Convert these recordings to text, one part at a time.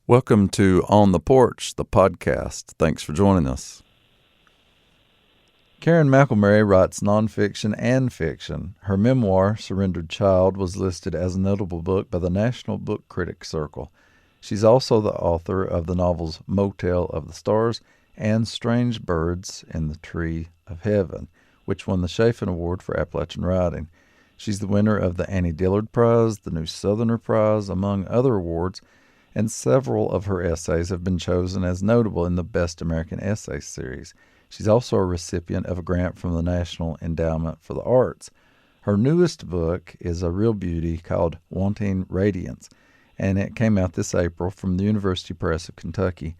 Welcome to On the Porch, the podcast. Thanks for joining us. Karen McElmurray writes nonfiction and fiction. Her memoir, Surrendered Child, was listed as a notable book by the National Book Critics Circle. She's also the author of the novels Motel of the Stars and Strange Birds in the Tree of Heaven, which won the Chafin Award for Appalachian Writing. She's the winner of the Annie Dillard Prize, the New Southerner Prize, among other awards, and several of her essays have been chosen as notable in the Best American Essay series. She's also a recipient of a grant from the National Endowment for the Arts. Her newest book is a real beauty called Wanting Radiance, and it came out this April from the University Press of Kentucky.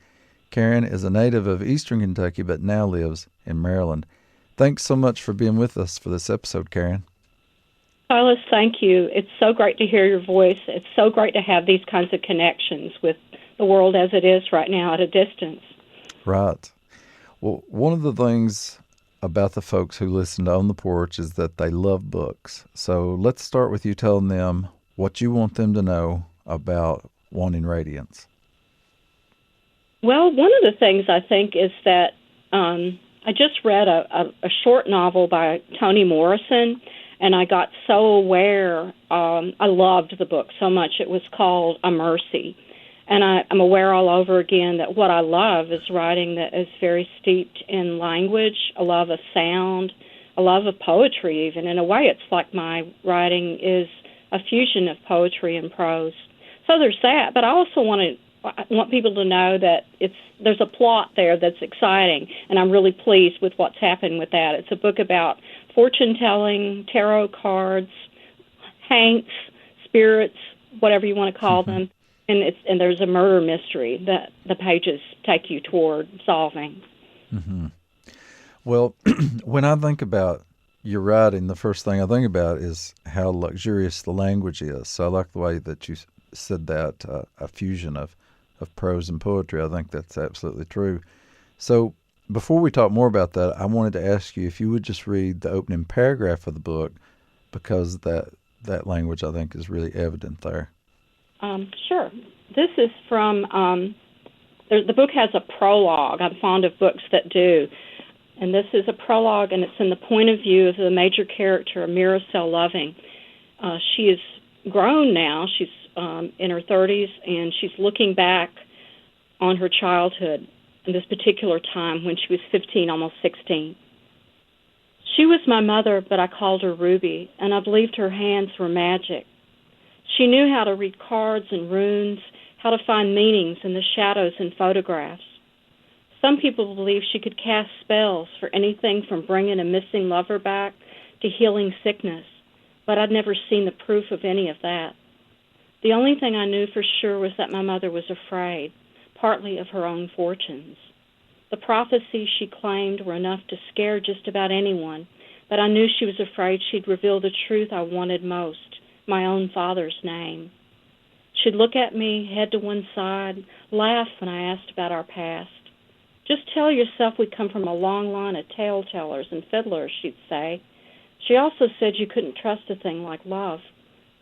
Karen is a native of Eastern Kentucky but now lives in Maryland. Thanks so much for being with us for this episode, Karen. Silas, thank you. It's so great to hear your voice. It's so great to have these kinds of connections with the world as it is right now at a distance. Right. Well, one of the things about the folks who listen to On the Porch is that they love books. So let's start with you telling them what you want them to know about Wanting Radiance. Well, one of the things I think is that I just read a short novel by Toni Morrison, and I got so aware. I loved the book so much. It was called A Mercy. And I'm aware all over again that what I love is writing that is very steeped in language, a love of sound, a love of poetry even. In a way, it's like my writing is a fusion of poetry and prose. So there's that. But I also want people to know that there's a plot there that's exciting, and I'm really pleased with what's happened with that. It's a book about fortune-telling, tarot cards, haints, spirits, whatever you want to call them, and there's a murder mystery that the pages take you toward solving. Mm-hmm. Well, when I think about your writing, the first thing I think about is how luxurious the language is. So I like the way that you said that, a fusion of prose and poetry. I think that's absolutely true. So before we talk more about that, I wanted to ask you if you would just read the opening paragraph of the book, because that language, I think, is really evident there. Sure. This is from, the book has a prologue. I'm fond of books that do. And this is a prologue, and it's in the point of view of the major character, Miracel Loving. She is grown now. She's in her 30s, and she's looking back on her childhood in this particular time when she was 15, almost 16. She was my mother, but I called her Ruby, and I believed her hands were magic. She knew how to read cards and runes, how to find meanings in the shadows in photographs. Some people believe she could cast spells for anything from bringing a missing lover back to healing sickness, but I'd never seen the proof of any of that. The only thing I knew for sure was that my mother was afraid, partly of her own fortunes. The prophecies she claimed were enough to scare just about anyone, but I knew she was afraid she'd reveal the truth I wanted most, my own father's name. She'd look at me, head to one side, laugh when I asked about our past. Just tell yourself we come from a long line of tale-tellers and fiddlers, she'd say. She also said you couldn't trust a thing like love,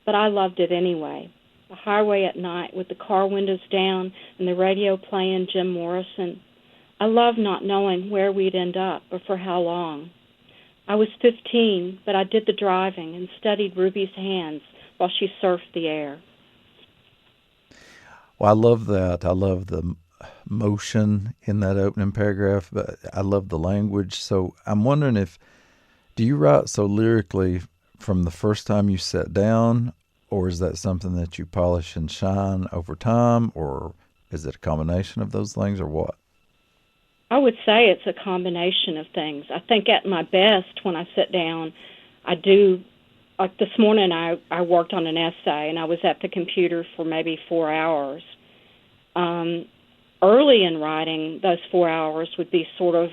but I loved it anyway. The highway at night with the car windows down and the radio playing Jim Morrison. I loved not knowing where we'd end up or for how long. I was 15, but I did the driving and studied Ruby's hands while she surfed the air. Well, I love that. I love the motion in that opening paragraph, but I love the language. So I'm wondering do you write so lyrically from the first time you sat down, or is that something that you polish and shine over time, or is it a combination of those things, or what? I would say it's a combination of things. I think at my best when I sit down, I do, like this morning I worked on an essay, and I was at the computer for maybe 4 hours. Early in writing, those 4 hours would be sort of,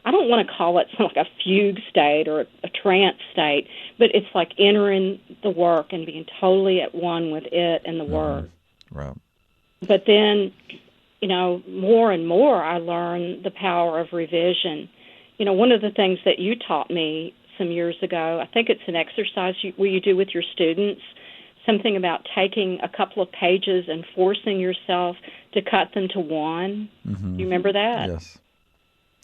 I don't want to call it like a fugue state or a trance state, but it's like entering the work and being totally at one with it and the word. Right. But then, more and more I learn the power of revision. One of the things that you taught me some years ago, I think it's an exercise you do with your students. something about taking a couple of pages and forcing yourself to cut them to one. Mm-hmm. Do you remember that? Yes.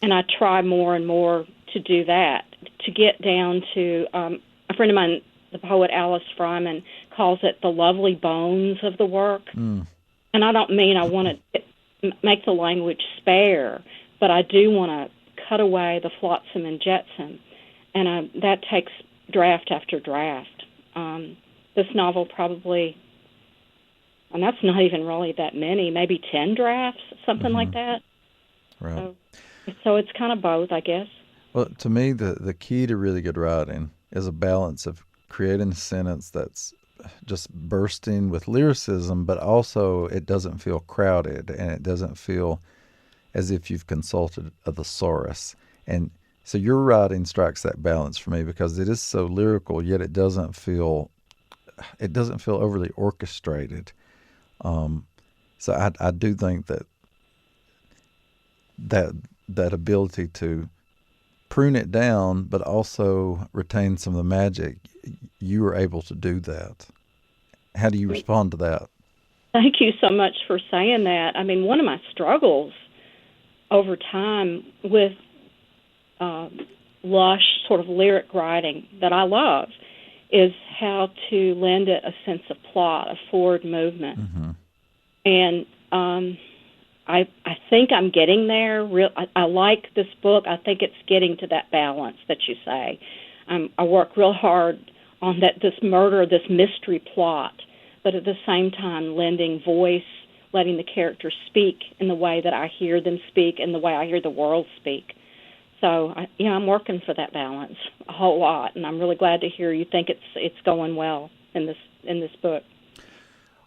And I try more and more to do that, to get down to, a friend of mine, the poet Alice Fryman, calls it the lovely bones of the work. Mm. And I don't mean I want to make the language spare, but I do want to cut away the flotsam and jetsam. And that takes draft after draft. This novel probably, and that's not even really that many, maybe 10 drafts, something like that. Right. So it's kind of both, I guess. Well, to me, the key to really good writing is a balance of creating a sentence that's just bursting with lyricism, but also it doesn't feel crowded and it doesn't feel as if you've consulted a thesaurus. And so your writing strikes that balance for me because it is so lyrical, yet it doesn't feel overly orchestrated. So I do think that ability to prune it down, but also retain some of the magic, you were able to do that. How do you respond to that? Thank you so much for saying that. I mean, one of my struggles over time with lush sort of lyric writing that I love is how to lend it a sense of plot, a forward movement. Mm-hmm. And I think I'm getting there. I like this book. I think it's getting to that balance that you say. I work real hard on this murder, this mystery plot, but at the same time lending voice, letting the characters speak in the way that I hear them speak and the way I hear the world speak. So, I'm working for that balance a whole lot, and I'm really glad to hear you think it's going well in this book.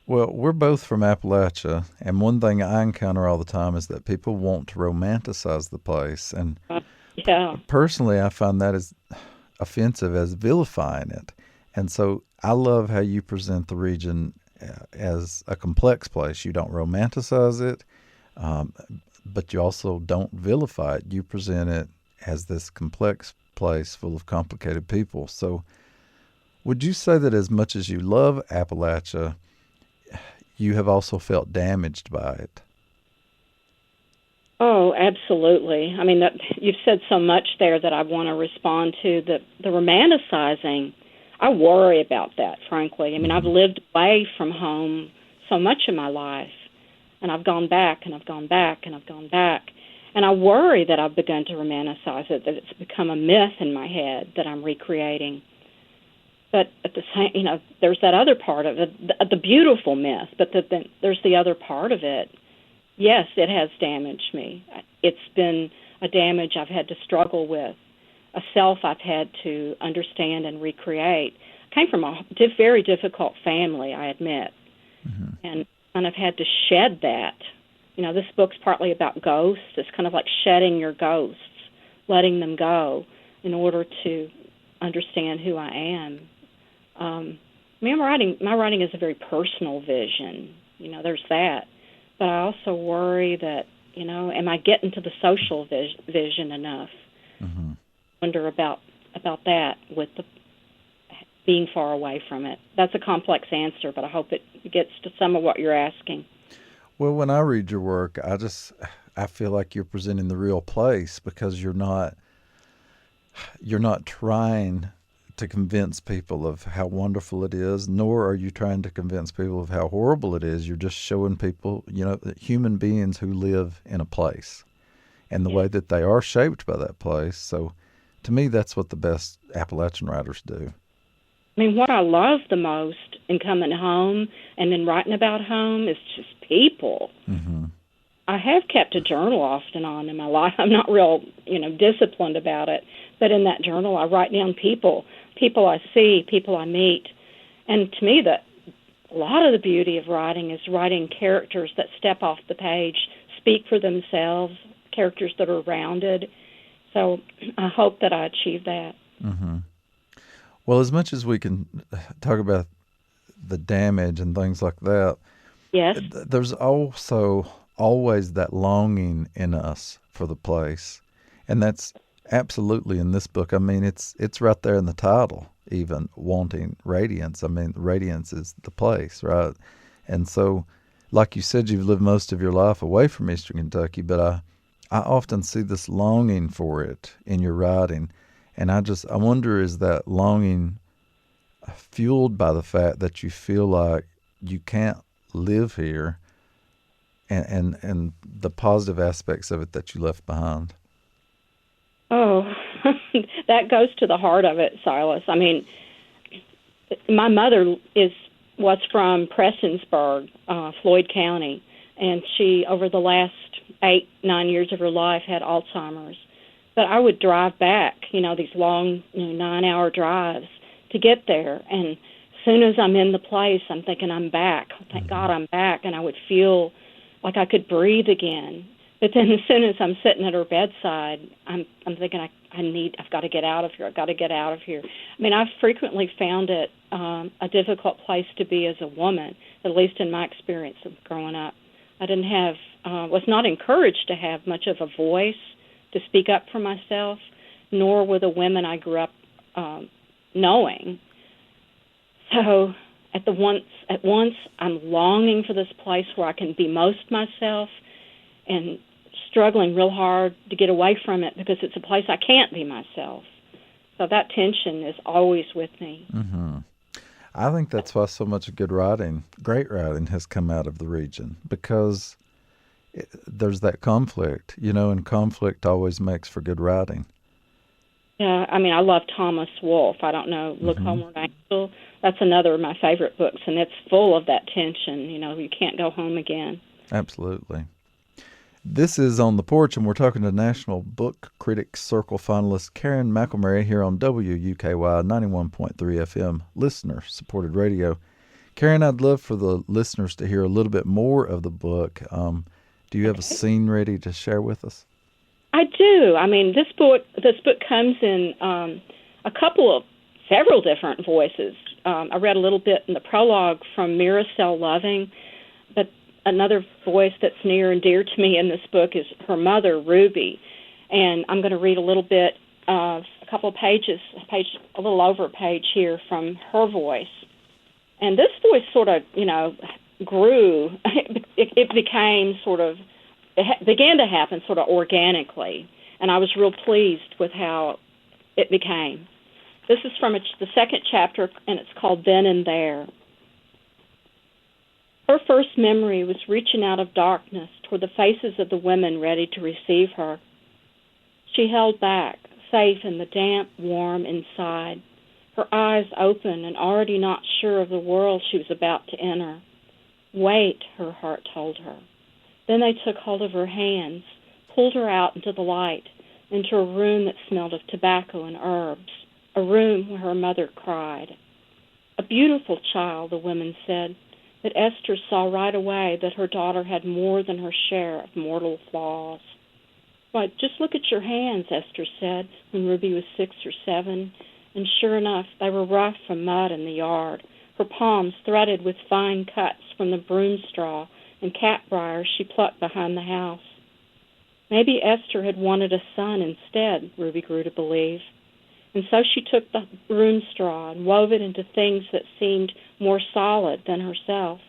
Well, we're both from Appalachia, and one thing I encounter all the time is that people want to romanticize the place. And personally, I find that as offensive as vilifying it. And so I love how you present the region as a complex place. You don't romanticize it, but you also don't vilify it. You present it as this complex place full of complicated people. So would you say that as much as you love Appalachia, you have also felt damaged by it? Oh, absolutely. I mean, you've said so much there that I want to respond to. The romanticizing, I worry about that, frankly. I mean, I've lived away from home so much of my life, and I've gone back, and I've gone back, and I've gone back. And I worry that I've begun to romanticize it, that it's become a myth in my head that I'm recreating. But at the same, there's that other part of it, the beautiful myth, but then there's the other part of it. Yes, it has damaged me. It's been a damage I've had to struggle with, a self I've had to understand and recreate. I came from a very difficult family, I admit, and I've had to shed that. This book's partly about ghosts. It's kind of like shedding your ghosts, letting them go in order to understand who I am. My writing is a very personal vision. There's that. But I also worry that, am I getting to the social vision enough? Mm-hmm. Wonder about that with the being far away from it. That's a complex answer, but I hope it gets to some of what you're asking. Well, when I read your work, I feel like you're presenting the real place because you're not trying to convince people of how wonderful it is, nor are you trying to convince people of how horrible it is. You're just showing people, human beings who live in a place and the way that they are shaped by that place. So to me, that's what the best Appalachian writers do. I mean, what I love the most in coming home and in writing about home is just people. Mm-hmm. I have kept a journal off and on in my life. I'm not real, disciplined about it. But in that journal, I write down people I see, people I meet. And to me, a lot of the beauty of writing is writing characters that step off the page, speak for themselves, characters that are rounded. So I hope that I achieve that. Mm-hmm. Well, as much as we can talk about the damage and things like that, yes, there's also always that longing in us for the place. And that's absolutely in this book. I mean, it's right there in the title. even Wanting Radiance. I mean, Radiance is the place, right? And so, like you said, you've lived most of your life away from Eastern Kentucky, but I often see this longing for it in your writing. And I wonder, is that longing fueled by the fact that you feel like you can't live here, and the positive aspects of it that you left behind? Oh, that goes to the heart of it, Silas. I mean, my mother was from Prestonsburg, Floyd County, and she, over the last 8-9 years of her life, had Alzheimer's. But I would drive back, these long 9-hour drives to get there, and as soon as I'm in the place, I'm thinking I'm back. Thank God I'm back, and I would feel like I could breathe again. But then as soon as I'm sitting at her bedside, I'm thinking I've got to get out of here. I've got to get out of here. I mean, I've frequently found it a difficult place to be as a woman, at least in my experience of growing up. I was not encouraged to have much of a voice to speak up for myself, nor were the women I grew up knowing. So at once, I'm longing for this place where I can be most myself, and struggling real hard to get away from it because it's a place I can't be myself. So that tension is always with me. Mm-hmm. I think that's why so much great writing has come out of the region, because there's that conflict, and conflict always makes for good writing. Yeah, I mean, I love Thomas Wolfe. I don't know, Look Mm-hmm. Homeward Angel. That's another of my favorite books, and it's full of that tension. You can't go home again. Absolutely. This is On the Porch, and we're talking to National Book Critics Circle finalist Karen McElmurray here on WUKY 91.3 FM, listener-supported radio. Karen, I'd love for the listeners to hear a little bit more of the book. Do you have a scene ready to share with us? I do. I mean, this book comes in several different voices. I read a little bit in the prologue from Miracell Loving, but another voice that's near and dear to me in this book is her mother, Ruby. And I'm going to read a little bit, a couple of pages, a little over a page here from her voice. And this voice sort of, grew. It became it began to happen sort of organically. And I was real pleased with how it became. This is from the second chapter, and it's called Then and There. Her first memory was reaching out of darkness toward the faces of the women ready to receive her. She held back, safe in the damp, warm inside, her eyes open and already not sure of the world she was about to enter. Wait, her heart told her. Then they took hold of her hands, pulled her out into the light, into a room that smelled of tobacco and herbs, a room where her mother cried. A beautiful child, the women said, but Esther saw right away that her daughter had more than her share of mortal flaws. Why, just look at your hands, Esther said, when Ruby was 6 or 7, and sure enough, they were rough from mud in the yard, her palms threaded with fine cuts from the broom straw and catbriers she plucked behind the house. Maybe Esther had wanted a son instead, Ruby grew to believe. And so she took the broom straw and wove it into things that seemed more solid than herself.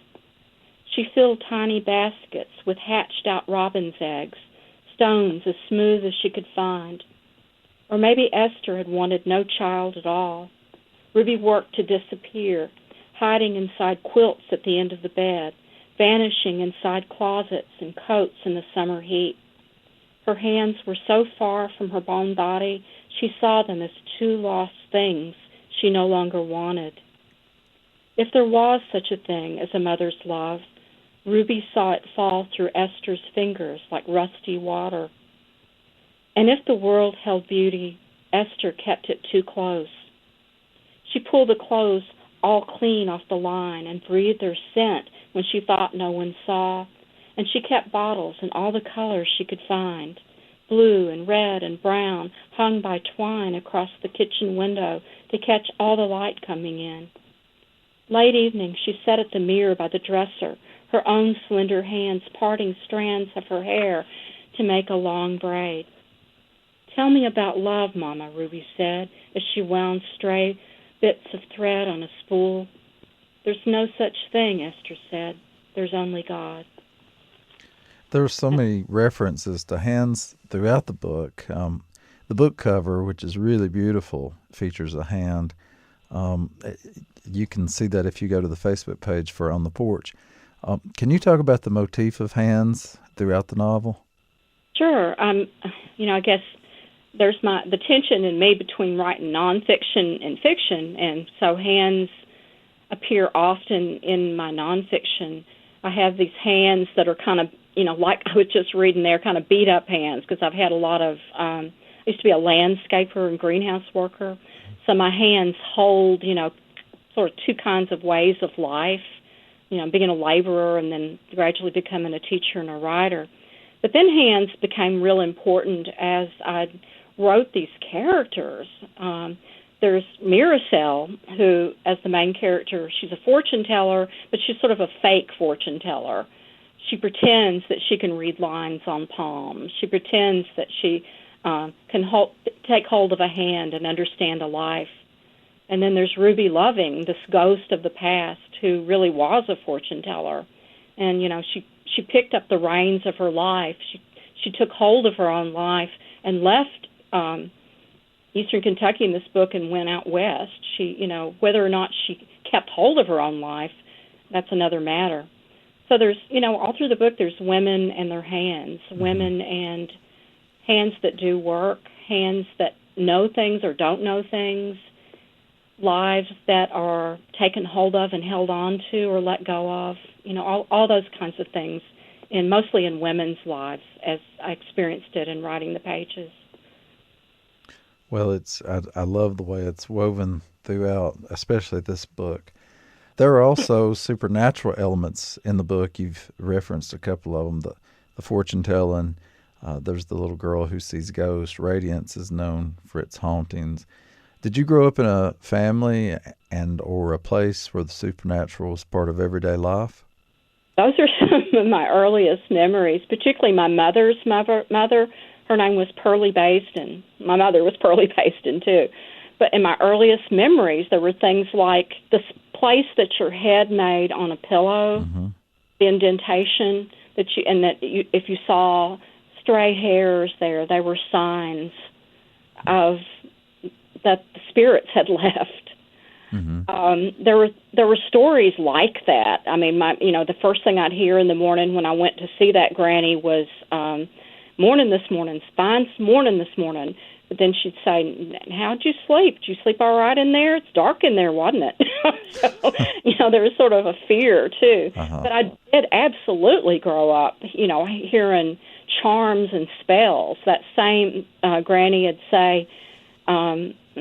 She filled tiny baskets with hatched-out robin's eggs, stones as smooth as she could find. Or maybe Esther had wanted no child at all. Ruby worked to disappear, hiding inside quilts at the end of the bed, vanishing inside closets and coats in the summer heat. Her hands were so far from her bone body, she saw them as two lost things she no longer wanted. If there was such a thing as a mother's love, Ruby saw it fall through Esther's fingers like rusty water. And if the world held beauty, Esther kept it too close. She pulled the clothes all clean off the line and breathed their scent when she thought no one saw, and she kept bottles in all the colors she could find. Blue and red and brown hung by twine across the kitchen window to catch all the light coming in. Late evening, she sat at the mirror by the dresser, her own slender hands parting strands of her hair to make a long braid. Tell me about love, Mama, Ruby said, as she wound stray bits of thread on a spool. There's no such thing, Esther said. There's only God. There are so many references to hands throughout the book. The book cover, which is really beautiful, features a hand. You can see that if you go to the Facebook page for On the Porch. Can you talk about the motif of hands throughout the novel? Sure. I guess there's the tension in me between writing nonfiction and fiction, and so hands appear often in my nonfiction. I have these hands that are kind of, like I was just reading there, kind of beat up hands, because I've had a lot of, I used to be a landscaper and greenhouse worker, so my hands hold, sort of two kinds of ways of life, being a laborer and then gradually becoming a teacher and a writer. But then hands became real important as I wrote these characters. There's Miracel, who, as the main character, she's a fortune teller, but she's sort of a fake fortune teller. She pretends that she can read lines on palms. She pretends that she can take hold of a hand and understand a life. And then there's Ruby Loving, this ghost of the past, who really was a fortune teller. And, she picked up the reins of her life. She took hold of her own life and left Eastern Kentucky in this book and went out west. She, whether or not she kept hold of her own life, that's another matter. So there's, all through the book, there's women and their hands, women and hands that do work, hands that know things or don't know things, lives that are taken hold of and held on to or let go of, all those kinds of things, and mostly in women's lives, as I experienced it in writing the pages. Well, I love the way it's woven throughout, especially this book. There are also supernatural elements in the book. You've referenced a couple of them, the fortune telling. There's the little girl who sees ghosts. Radiance is known for its hauntings. Did you grow up in a family or a place where the supernatural was part of everyday life? Those are some of my earliest memories, particularly my mother's mother. Her name was Pearlie Basden. My mother was Pearlie Basden, too. But in my earliest memories, there were things like this place that your head made on a pillow, the indentation, if you saw stray hairs there, they were signs of that the spirits had left. There were stories like that. I mean, the first thing I'd hear in the morning when I went to see that granny was, "Morning this morning, fine morning this morning." But then she'd say, "How'd you sleep? Did you sleep all right in there? It's dark in there, wasn't it?" So, there was sort of a fear, too. But I did absolutely grow up, hearing charms and spells. That same granny would say,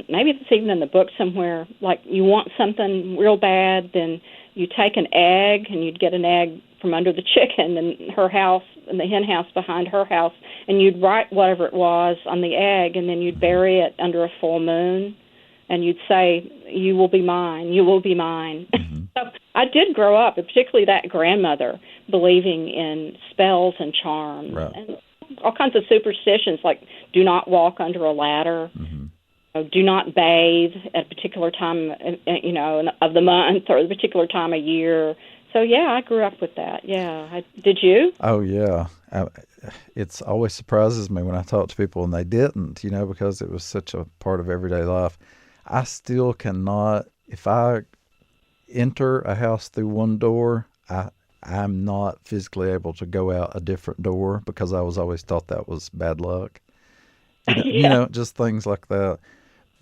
maybe it's even in the book somewhere, like you want something real bad, then you take an egg, and you'd get an egg from under the chicken in her house, in the hen house behind her house, and you'd write whatever it was on the egg, and then you'd bury it under a full moon, and you'd say, "You will be mine, you will be mine." So I did grow up, and particularly that grandmother, believing in spells and charms, and all kinds of superstitions, like do not walk under a ladder, do not bathe at a particular time, of the month or a particular time of year. So, yeah, I grew up with that. Yeah. Did you? Oh, yeah. It's always surprises me when I talk to people and they didn't, because it was such a part of everyday life. I still cannot, if I enter a house through one door, I'm not physically able to go out a different door because I was always thought that was bad luck. Just things like that.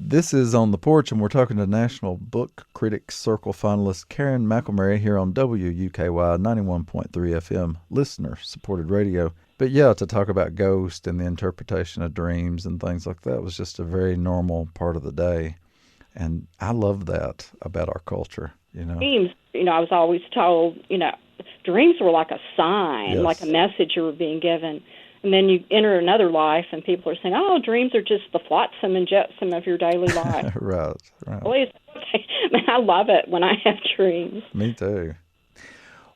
This is On the Porch, and we're talking to National Book Critics Circle finalist Karen McElmurray here on WUKY 91.3 FM, listener-supported radio. But yeah, to talk about ghosts and the interpretation of dreams and things like that was just a very normal part of the day. And I love that about our culture, Dreams, I was always told, dreams were like a sign, like a message you were being given. And then you enter another life, and people are saying, "Oh, dreams are just the flotsam and jetsam of your daily life." Right. I love it when I have dreams. Me too.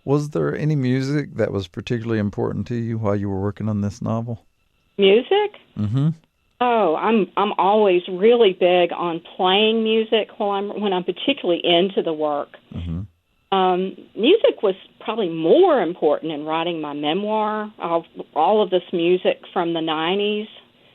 Was there any music that was particularly important to you while you were working on this novel? Music? Oh, I'm always really big on playing music when I'm particularly into the work. Mm-hmm. Music was probably more important in writing my memoir. All of this music from the 90s,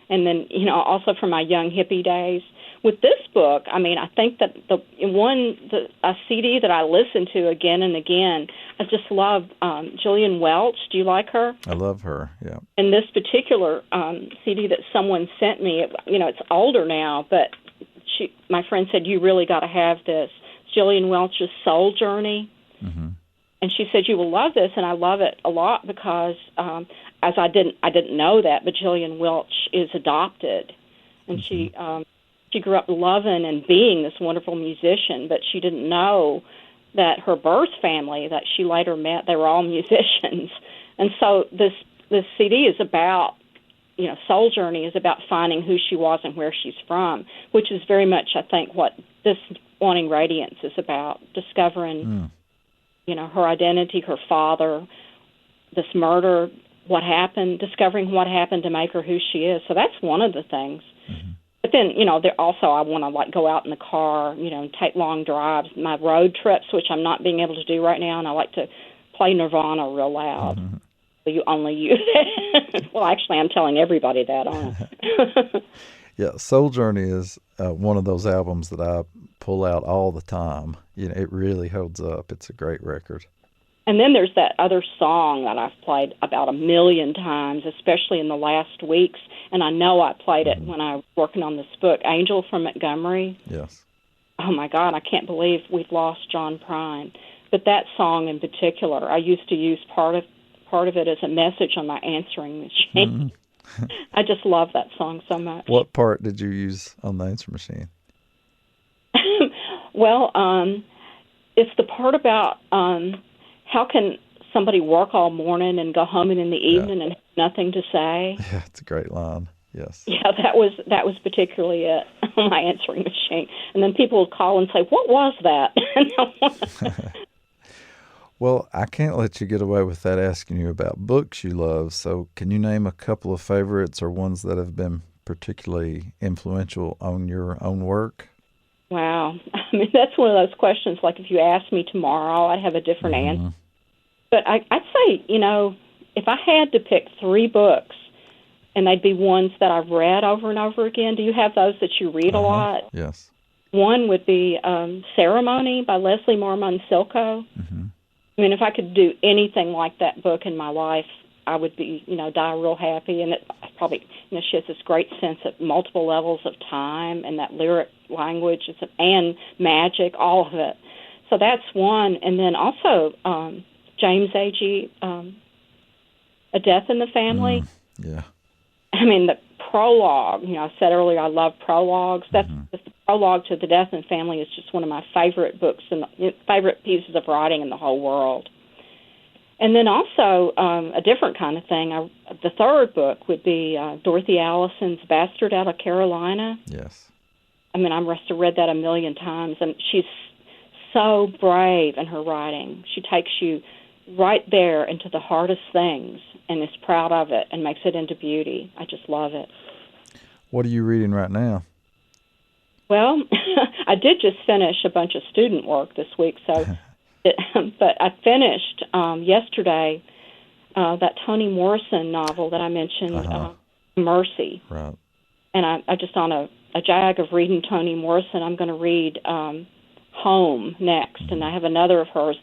and then also from my young hippie days. With this book, I mean, I think that a CD that I listen to again and again, I just love Jillian Welch. Do you like her? I love her, yeah. And this particular CD that someone sent me, it's older now, but my friend said, you really got to have this. It's Jillian Welch's Soul Journey. Mm-hmm. And she said, you will love this, and I love it a lot because, as I didn't know that, but Jillian Welch is adopted, and mm-hmm. She grew up loving and being this wonderful musician, but she didn't know that her birth family that she later met, they were all musicians. And so this CD is about, Soul Journey is about finding who she was and where she's from, which is very much, I think, what this Wanting Radiance is about, discovering, her identity, her father, this murder, what happened, discovering what happened to make her who she is. So that's one of the things. Mm-hmm. But then, I want to go out in the car, and take long drives, my road trips, which I'm not being able to do right now, and I like to play Nirvana real loud. Mm-hmm. So you only use it. Well, actually, I'm telling everybody that, aren't I? Yeah, Soul Journey is one of those albums that I pull out all the time. It really holds up. It's a great record. And then there's that other song that I've played about 1 million times, especially in the last weeks. And I know I played it when I was working on this book, Angel from Montgomery. Yes. Oh, my God, I can't believe we've lost John Prine. But that song in particular, I used to use part of it as a message on my answering machine. Mm-hmm. I just love that song so much. What part did you use on the answering machine? Well, it's the part about how can somebody work all morning and go home in the evening and have nothing to say? Yeah, it's a great line. Yes. Yeah, that was particularly it on my answering machine. And then people would call and say, "What was that?" Well, I can't let you get away without asking you about books you love. So can you name a couple of favorites or ones that have been particularly influential on your own work? Wow. I mean, that's one of those questions, like if you asked me tomorrow, I'd have a different answer. But I'd say, if I had to pick 3 books, and they'd be ones that I've read over and over again. Do you have those that you read a lot? Yes. One would be Ceremony by Leslie Marmon Silko. Mm-hmm. I mean, if I could do anything like that book in my life, I would be, die real happy. And it probably, she has this great sense of multiple levels of time and that lyric language and magic, all of it. So that's one. And then also James Agee, A Death in the Family. Yeah. I mean, the prologue, I said earlier I love prologues. That's the prologue to The Death in the Family is just one of my favorite books and favorite pieces of writing in the whole world. And then also a different kind of thing. The third book would be Dorothy Allison's Bastard Out of Carolina. Yes. I mean, I must have read that 1 million times, and she's so brave in her writing. She takes you right there into the hardest things and is proud of it and makes it into beauty. I just love it. What are you reading right now? Well, I did just finish a bunch of student work this week, but I finished yesterday that Toni Morrison novel that I mentioned, Mercy. Right. And I just on a jag of reading Toni Morrison, I'm going to read Home next, and I have another of hers.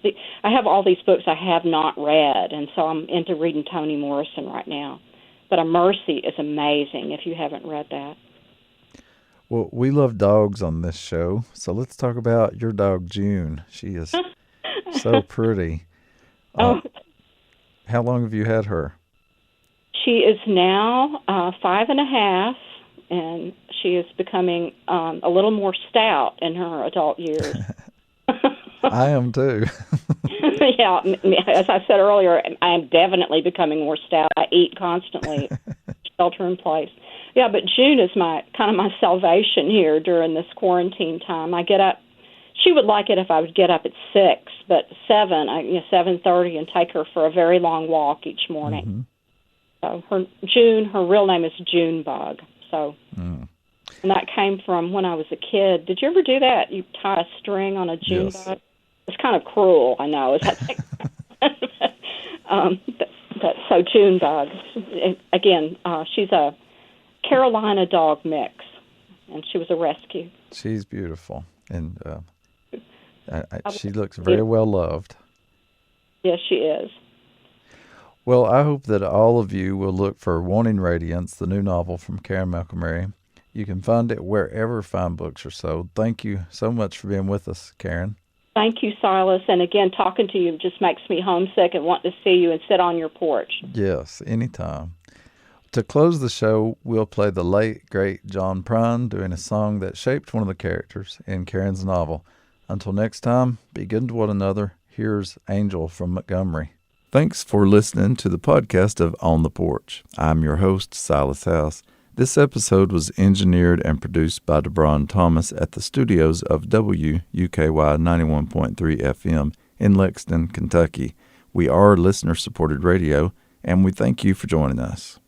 I have all these books I have not read, and so I'm into reading Toni Morrison right now. But Mercy is amazing if you haven't read that. Well, we love dogs on this show, so let's talk about your dog, June. She is so pretty. How long have you had her? She is now 5.5, and she is becoming a little more stout in her adult years. I am too. Yeah, as I said earlier, I am definitely becoming more stout. I eat constantly, shelter in place. Yeah, but June is my salvation here during this quarantine time. I get up. She would like it if I would get up at 6, but 7:30, and take her for a very long walk each morning. Mm-hmm. So her real name is Junebug. So, and that came from when I was a kid. Did you ever do that? You tie a string on a June Yes. bug? It's kind of cruel, I know. Is that so June bug. Again, she's a Carolina dog mix, and she was a rescue. She's beautiful, and she looks very well loved. Yes, she is. Well, I hope that all of you will look for Wanting Radiance, the new novel from Karen McElmurray. You can find it wherever fine books are sold. Thank you so much for being with us, Karen. Thank you, Silas. And again, talking to you just makes me homesick and want to see you and sit on your porch. Yes, anytime. To close the show, we'll play the late, great John Prine doing a song that shaped one of the characters in Karen's novel. Until next time, be good to one another. Here's Angel from Montgomery. Thanks for listening to the podcast of On the Porch. I'm your host, Silas House. This episode was engineered and produced by DeBron Thomas at the studios of WUKY 91.3 FM in Lexington, Kentucky. We are listener-supported radio, and we thank you for joining us.